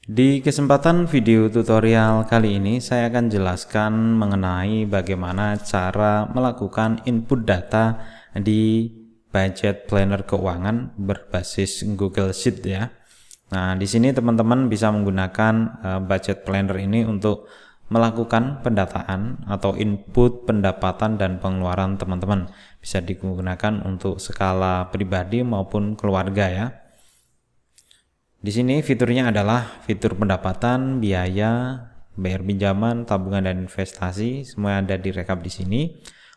Di kesempatan video tutorial kali ini saya akan jelaskan mengenai bagaimana cara melakukan input data di budget planner keuangan berbasis Google Sheet ya. Nah, di sini teman-teman bisa menggunakan budget planner ini untuk melakukan pendataan atau input pendapatan dan pengeluaran teman-teman. Bisa digunakan untuk skala pribadi maupun keluarga ya. Di sini fiturnya adalah fitur pendapatan, biaya, bayar pinjaman, tabungan dan investasi, semua ada direkap di sini.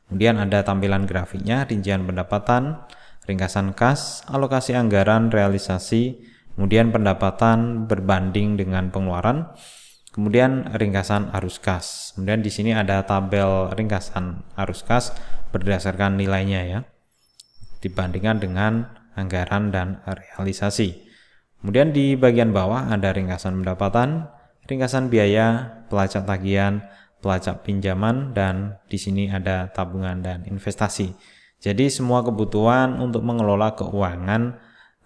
Kemudian ada tampilan grafiknya, rincian pendapatan, ringkasan kas, alokasi anggaran, realisasi, kemudian pendapatan berbanding dengan pengeluaran, kemudian ringkasan arus kas. Kemudian di sini ada tabel ringkasan arus kas berdasarkan nilainya ya, dibandingkan dengan anggaran dan realisasi. Kemudian di bagian bawah ada ringkasan pendapatan, ringkasan biaya, pelacak tagihan, pelacak pinjaman, dan di sini ada tabungan dan investasi. Jadi semua kebutuhan untuk mengelola keuangan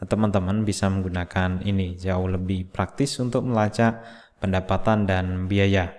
teman-teman bisa menggunakan ini, jauh lebih praktis untuk melacak pendapatan dan biaya.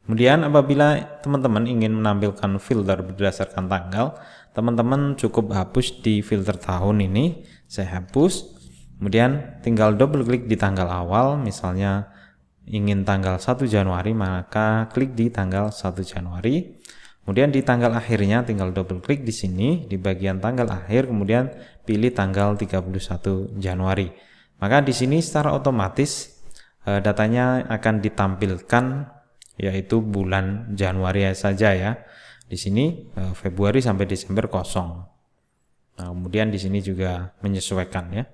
Kemudian apabila teman-teman ingin menampilkan filter berdasarkan tanggal, teman-teman cukup hapus di filter tahun ini. Saya hapus, kemudian tinggal double klik di tanggal awal, misalnya ingin tanggal 1 Januari maka klik di tanggal 1 Januari. Kemudian di tanggal akhirnya tinggal double klik di sini di bagian tanggal akhir, kemudian pilih tanggal 31 Januari. Maka di sini secara otomatis datanya akan ditampilkan yaitu bulan Januari saja ya. Di sini Februari sampai Desember kosong. Nah, kemudian di sini juga menyesuaikan ya.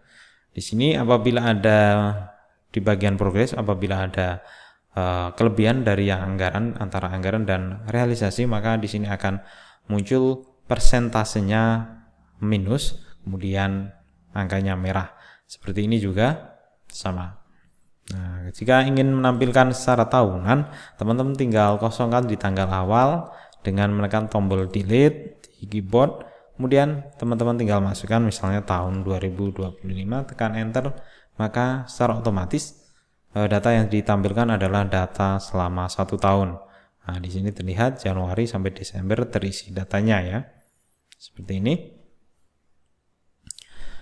Di sini apabila ada di bagian progres, apabila ada kelebihan dari yang anggaran antara anggaran dan realisasi, maka di sini akan muncul persentasenya minus, kemudian angkanya merah. Seperti ini juga sama. Nah, jika ingin menampilkan secara tahunan, teman-teman tinggal kosongkan di tanggal awal dengan menekan tombol delete di keyboard. Kemudian teman-teman tinggal masukkan misalnya tahun 2025, tekan enter, maka secara otomatis data yang ditampilkan adalah data selama 1 tahun. Nah, di sini terlihat Januari sampai Desember terisi datanya ya. Seperti ini.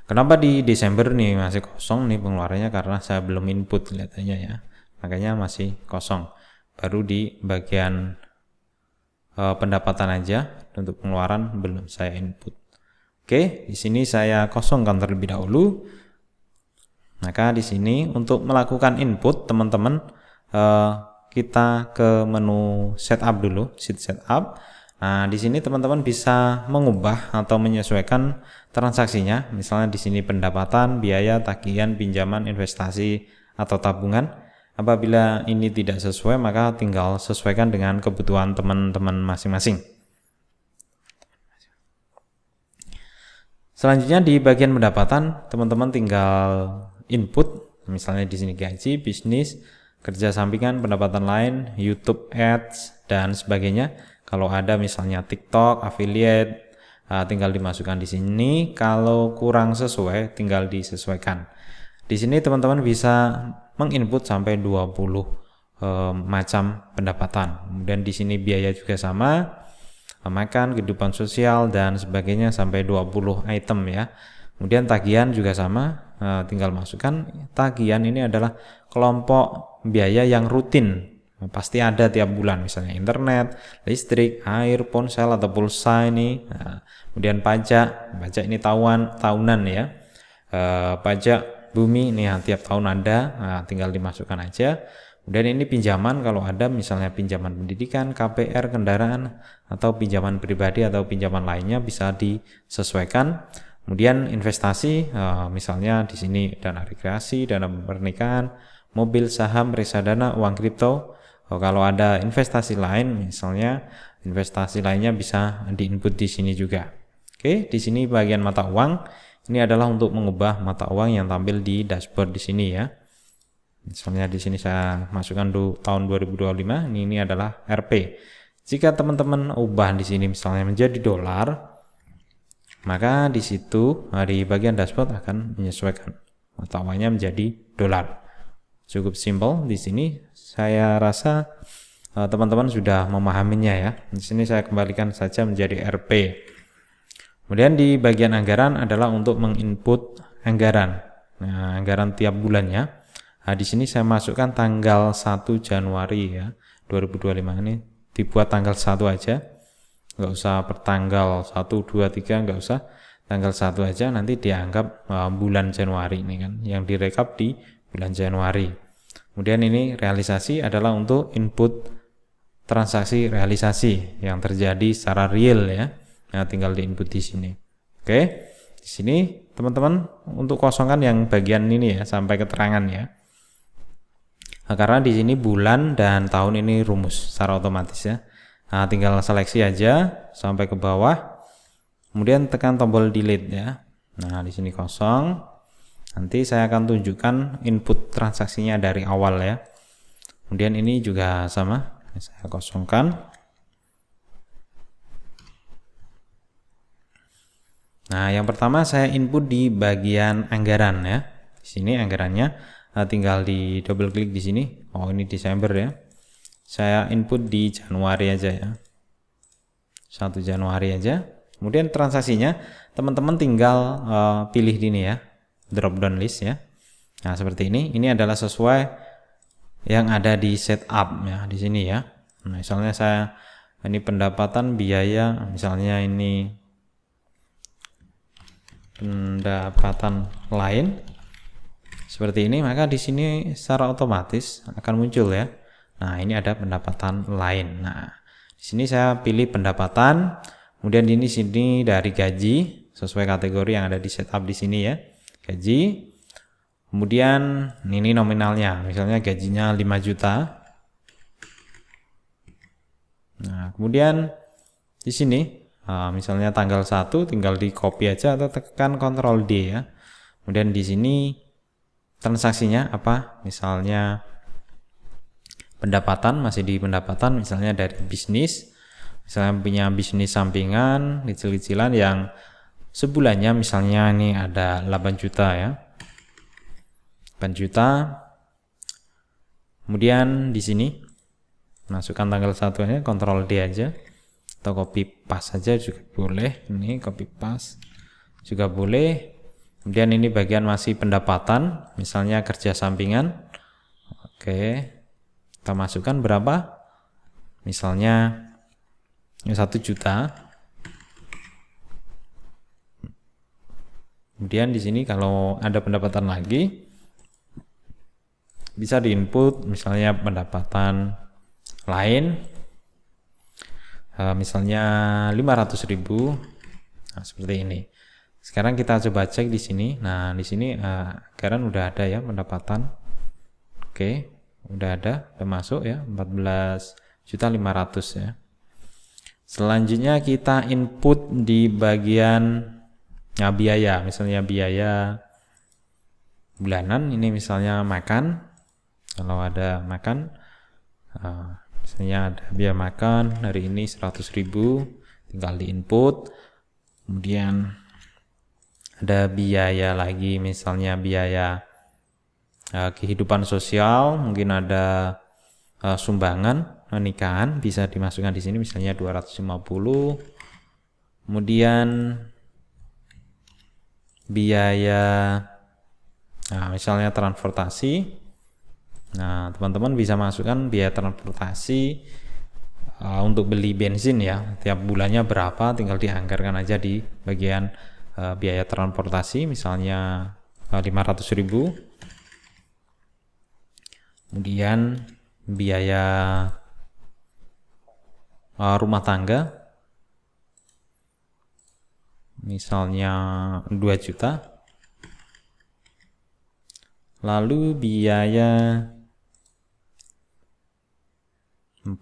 Kenapa di Desember nih masih kosong nih pengeluarannya, karena saya belum input kelihatannya ya. Makanya masih kosong. Baru di bagian pendapatan aja, untuk pengeluaran belum saya input. Oke, di sini saya kosongkan terlebih dahulu. Maka di sini untuk melakukan input teman-teman kita ke menu setup dulu, sheet setup. Nah, di sini teman-teman bisa mengubah atau menyesuaikan transaksinya. Misalnya di sini pendapatan, biaya, tagihan, pinjaman, investasi atau tabungan. Apabila ini tidak sesuai, maka tinggal sesuaikan dengan kebutuhan teman-teman masing-masing. Selanjutnya di bagian pendapatan, teman-teman tinggal input, misalnya di sini gaji, bisnis, kerja sampingan, pendapatan lain, YouTube Ads dan sebagainya. Kalau ada misalnya TikTok, affiliate, tinggal dimasukkan di sini. Kalau kurang sesuai, tinggal disesuaikan. Di sini teman-teman bisa menginput sampai 20 macam pendapatan. Kemudian di sini biaya juga sama, makan, kehidupan sosial dan sebagainya sampai 20 item ya. Kemudian tagihan juga sama, tinggal masukkan. Tagihan ini adalah kelompok biaya yang rutin, pasti ada tiap bulan, misalnya internet, listrik, air, ponsel atau pulsa ini. Kemudian pajak ini tahunan ya. Pajak bumi ini tiap tahun ada, tinggal dimasukkan aja. Kemudian ini pinjaman, kalau ada misalnya pinjaman pendidikan, KPR, kendaraan, atau pinjaman pribadi atau pinjaman lainnya bisa disesuaikan. Kemudian investasi, misalnya di sini dana rekreasi, dana pernikahan, mobil, saham, reksadana, uang kripto. Kalau ada investasi lain, misalnya investasi lainnya bisa diinput di sini juga. Oke, di sini bagian mata uang. Ini adalah untuk mengubah mata uang yang tampil di dashboard di sini ya. Misalnya di sini saya masukkan tahun 2025, ini adalah Rp. Jika teman-teman ubah di sini misalnya menjadi dolar, maka di situ di bagian dashboard akan menyesuaikan. mata uangnya menjadi dolar. Cukup simple di sini. Saya rasa teman-teman sudah memahaminya ya. Di sini saya kembalikan saja menjadi Rp. Kemudian di bagian anggaran adalah untuk menginput anggaran. Nah, anggaran tiap bulannya. Nah, di sini saya masukkan tanggal 1 Januari ya, 2025 ini dibuat tanggal 1 aja. Enggak usah pertanggal 1, 2, 3, enggak usah. Tanggal 1 aja, nanti dianggap bulan Januari ini kan, yang direkap di bulan Januari. Kemudian ini realisasi adalah untuk input transaksi realisasi yang terjadi secara real ya. Nah, tinggal diinput di sini. Oke. Di sini teman-teman untuk kosongkan yang bagian ini ya sampai keterangan ya. Nah, karena di sini bulan dan tahun ini rumus secara otomatis ya. Nah, tinggal seleksi aja sampai ke bawah. Kemudian tekan tombol delete ya. Nah, di sini kosong. Nanti saya akan tunjukkan input transaksinya dari awal ya. Kemudian ini juga sama, saya kosongkan. Nah, yang pertama saya input di bagian anggaran ya. Di sini anggarannya tinggal di double klik di sini. Oh, ini Desember ya. Saya input di Januari aja ya. 1 Januari aja. Kemudian transaksinya teman-teman tinggal pilih ini ya, drop down list ya. Nah, seperti ini. Ini adalah sesuai yang ada di setup ya di sini ya. Nah, misalnya saya ini pendapatan biaya, misalnya ini pendapatan lain seperti ini, maka di sini secara otomatis akan muncul ya. Nah, ini ada pendapatan lain. Nah, di sini saya pilih pendapatan. Kemudian ini sini dari gaji sesuai kategori yang ada di setup di sini ya. Gaji. Kemudian ini nominalnya, misalnya gajinya 5 juta. Nah, kemudian di sini misalnya tanggal 1 tinggal di copy aja atau tekan Ctrl D ya. Kemudian di sini transaksinya apa? Misalnya pendapatan, masih di pendapatan, misalnya dari bisnis. Misalnya punya bisnis sampingan, kecil-kecilan yang sebulannya misalnya ini ada 8 juta ya. 8 juta. Kemudian di sini masukkan tanggal 1 aja, Ctrl D aja. Atau copy paste saja juga boleh. Ini copy paste juga boleh. Kemudian ini bagian masih pendapatan, misalnya kerja sampingan. Oke. Kita masukkan berapa? Misalnya 1 juta. Kemudian di sini kalau ada pendapatan lagi bisa diinput misalnya pendapatan lain, misalnya 500.000. Nah, seperti ini. Sekarang kita coba cek di sini. Nah, di sini anggaran udah ada ya pendapatan. Oke, udah masuk ya 14.500.000 ya. Selanjutnya kita input di bagian biaya, misalnya biaya bulanan. Ini misalnya makan, kalau ada makan, misalnya ada biaya makan hari ini 100.000, tinggal di input. Kemudian ada biaya lagi, misalnya biaya kehidupan sosial, mungkin ada sumbangan nikahan, bisa dimasukkan di sini misalnya 250. Kemudian biaya misalnya transportasi. Nah, teman-teman bisa masukkan biaya transportasi untuk beli bensin ya, tiap bulannya berapa, tinggal dianggarkan aja di bagian biaya transportasi, misalnya 500.000. Kemudian biaya rumah tangga misalnya 2 juta. Lalu biaya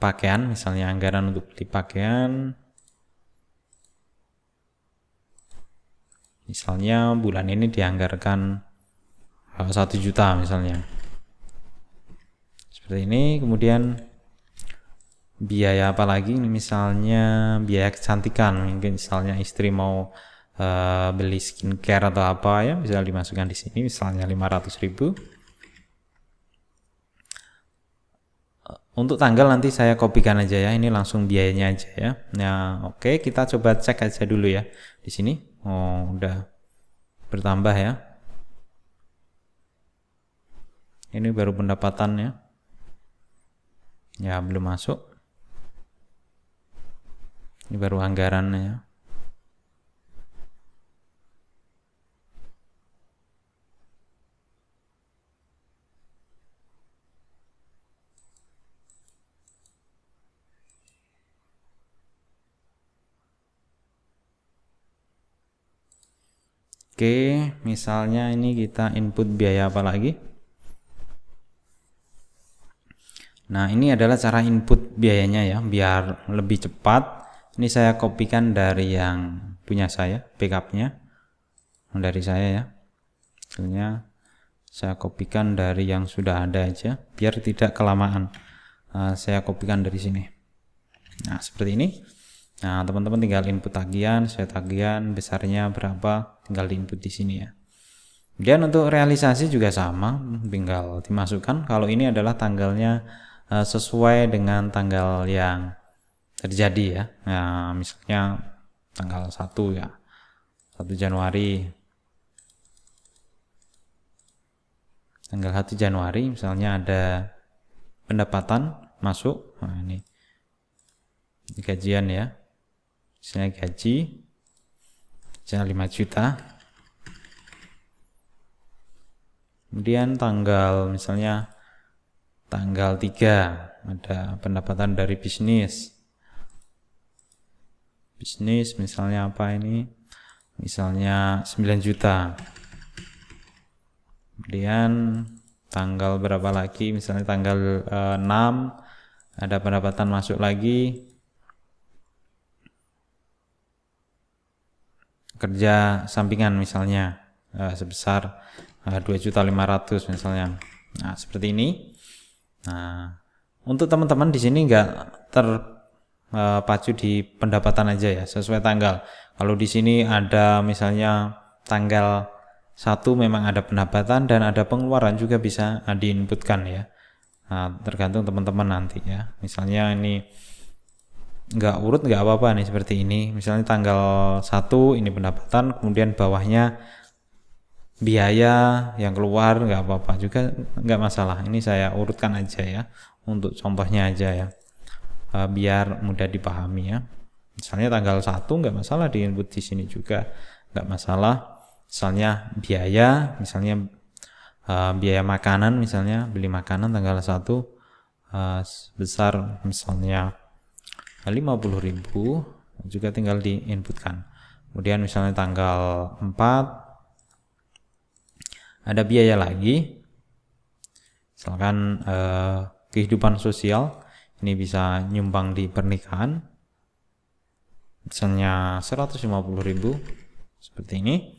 pakaian, misalnya anggaran untuk beli pakaian misalnya bulan ini dianggarkan 1 juta misalnya. Seperti ini. Kemudian biaya apa lagi? Misalnya biaya kecantikan, mungkin misalnya istri mau beli skincare atau apa ya, bisa dimasukkan di sini, misalnya 500.000. Untuk tanggal nanti saya kopikan aja ya, ini langsung biayanya aja ya. Nah, oke, kita coba cek aja dulu ya di sini. Oh, udah bertambah ya. Ini baru pendapatannya. Ya, belum masuk. Ini baru anggarannya ya. Oke, misalnya ini kita input biaya apa lagi? Nah, ini adalah cara input biayanya ya, biar lebih cepat. Ini saya kopikan dari yang punya saya, backupnya dari saya ya. Hasilnya saya kopikan dari yang sudah ada aja, biar tidak kelamaan. Saya kopikan dari sini. Nah, seperti ini. Nah, teman-teman tinggal input tagihan, saya tagihan besarnya berapa, tinggal diinput di sini ya. Kemudian untuk realisasi juga sama, tinggal dimasukkan. Kalau ini adalah tanggalnya sesuai dengan tanggal yang terjadi ya. Nah, misalnya tanggal 1 ya, 1 Januari. Tanggal 1 Januari misalnya ada pendapatan masuk. Nah, ini gajian ya. Misalnya gaji 5 juta. Kemudian tanggal misalnya tanggal 3 ada pendapatan dari bisnis misalnya apa ini, misalnya 9 juta. Kemudian tanggal berapa lagi, misalnya tanggal 6 ada pendapatan masuk lagi, kerja sampingan misalnya sebesar 2.500.000 misalnya. Nah, seperti ini. Nah, untuk teman-teman di sini enggak terpacu di pendapatan aja ya, sesuai tanggal. Kalau di sini ada misalnya tanggal 1 memang ada pendapatan dan ada pengeluaran juga bisa diinputkan ya. Nah, tergantung teman-teman nanti ya. Misalnya ini nggak urut nggak apa-apa nih, seperti ini. Misalnya tanggal 1 ini pendapatan, kemudian bawahnya biaya yang keluar, nggak apa-apa juga, nggak masalah. Ini saya urutkan aja ya, untuk contohnya aja ya, biar mudah dipahami ya. Misalnya tanggal 1 nggak masalah diinput di sini juga, nggak masalah. Misalnya biaya, misalnya biaya makanan, misalnya beli makanan tanggal 1 sebesar misalnya 50.000 juga tinggal diinputkan. Kemudian misalnya tanggal 4 ada biaya lagi, misalkan kehidupan sosial, ini bisa nyumbang di pernikahan, misalnya 150.000 seperti ini.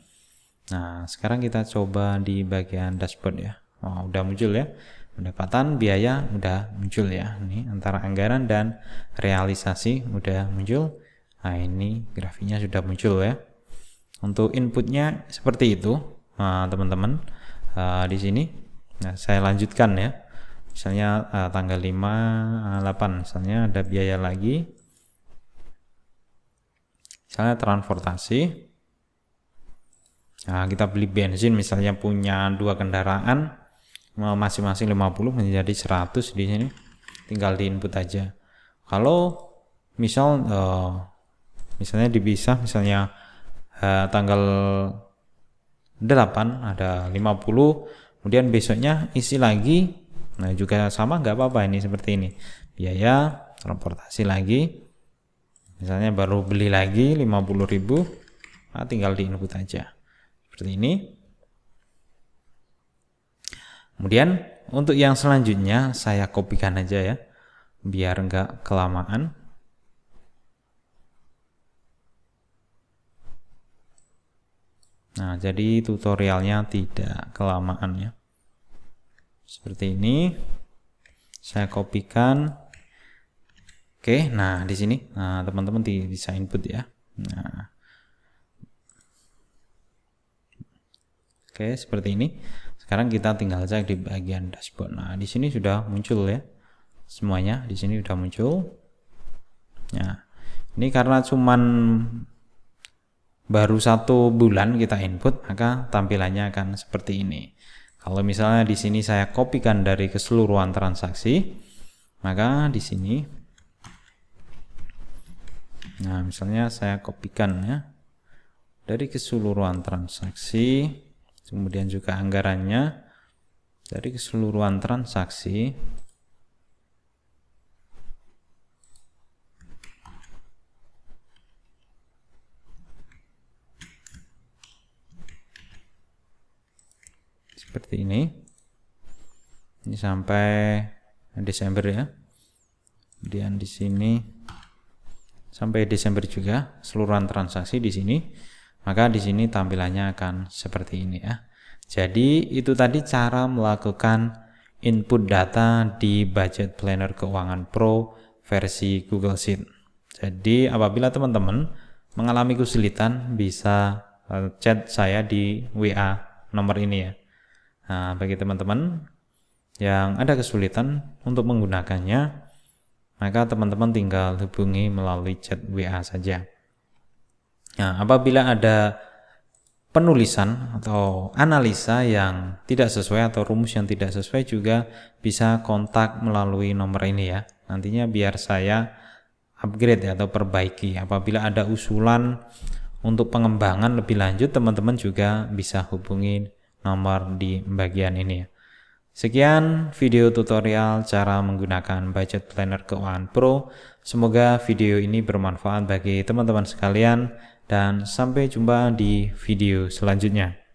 Nah, sekarang kita coba di bagian dashboard ya. Oh, udah muncul ya, pendapatan, biaya udah muncul ya. Ini antara anggaran dan realisasi udah muncul. Nah, ini grafiknya sudah muncul ya. Untuk inputnya seperti itu, teman-teman. Di sini. Nah, saya lanjutkan ya. Misalnya tanggal 5/8 misalnya ada biaya lagi. Misalnya transportasi. Nah, kita beli bensin misalnya punya 2 kendaraan, masing-masing 50 menjadi 100 di sini. Tinggal diinput aja. Kalau misalnya dipisah, misalnya tanggal 8 ada 50, kemudian besoknya isi lagi. Nah, juga sama nggak apa-apa, ini seperti ini. Biaya transportasi lagi. Misalnya baru beli lagi 50.000, tinggal diinput aja. Seperti ini. Kemudian untuk yang selanjutnya saya kopikan aja ya, biar nggak kelamaan. Nah, jadi tutorialnya tidak kelamaan ya. Seperti ini. Saya kopikan. Oke, nah di sini teman-teman bisa input ya. Nah, Oke, seperti ini. Sekarang kita tinggal cek di bagian dashboard. Nah, di sini sudah muncul ya. Semuanya di sini sudah muncul. Nah, ini karena cuman baru 1 bulan kita input, maka tampilannya akan seperti ini. Kalau misalnya di sini saya kopikan dari keseluruhan transaksi, maka di sini, nah misalnya saya kopikan ya dari keseluruhan transaksi, kemudian juga anggarannya dari keseluruhan transaksi. Seperti ini sampai Desember ya. Kemudian di sini sampai Desember juga keseluruhan transaksi di sini. Maka di sini tampilannya akan seperti ini ya. Jadi itu tadi cara melakukan input data di Budget Planner Keuangan Pro versi Google Sheet. Jadi apabila teman-teman mengalami kesulitan bisa chat saya di WA nomor ini ya. Nah, bagi teman-teman yang ada kesulitan untuk menggunakannya, maka teman-teman tinggal hubungi melalui chat WA saja. Nah, apabila ada penulisan atau analisa yang tidak sesuai atau rumus yang tidak sesuai juga bisa kontak melalui nomor ini ya. Nantinya biar saya upgrade ya, atau perbaiki. Apabila ada usulan untuk pengembangan lebih lanjut, teman-teman juga bisa hubungi nomor di bagian ini ya. Sekian video tutorial cara menggunakan Budget Planner Keuangan Pro. Semoga video ini bermanfaat bagi teman-teman sekalian dan sampai jumpa di video selanjutnya.